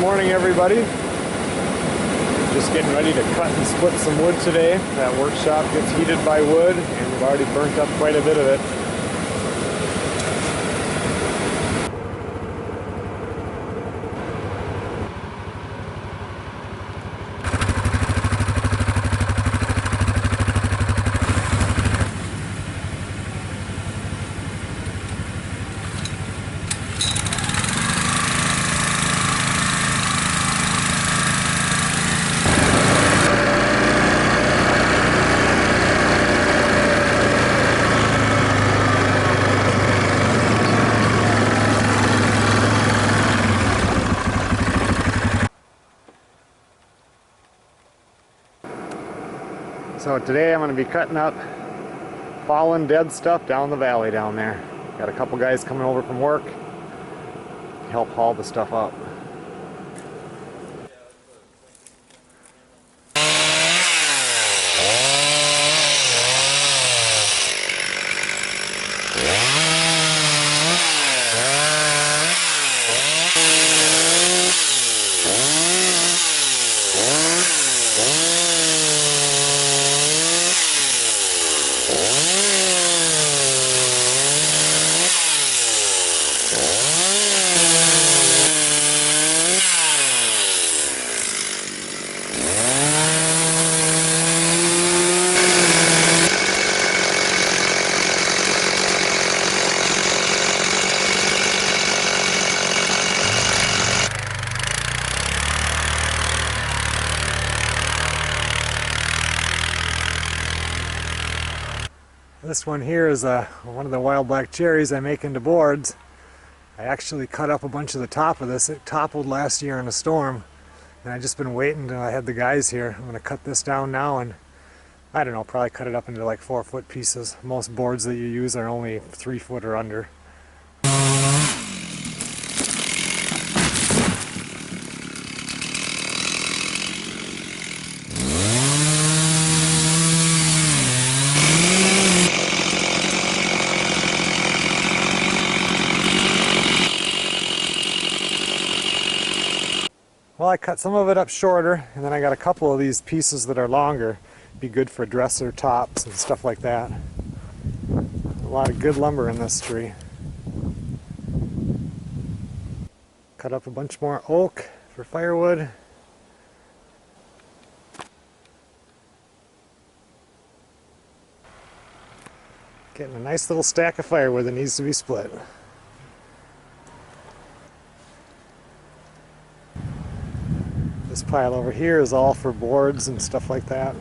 morning, everybody. Just getting ready to cut and split some wood today. That workshop gets heated by wood, and we've already burnt up quite a bit of it. So today I'm going to be cutting up fallen dead stuff down the valley down there. Got a couple guys coming over from work to help haul the stuff up. This one here is one of the wild black cherries I make into boards. I actually cut up a bunch of the top of this. It toppled last year in a storm, and I've just been waiting until I had the guys here. I'm going to cut this down now and, I don't know, probably cut it up into like 4-foot pieces. Most boards that you use are only 3 foot or under. Well, I cut some of it up shorter, and then I got a couple of these pieces that are longer. Be good for dresser tops and stuff like that. A lot of good lumber in this tree. Cut up a bunch more oak for firewood. Getting a nice little stack of firewood that needs to be split. This pile over here is all for boards and stuff like that.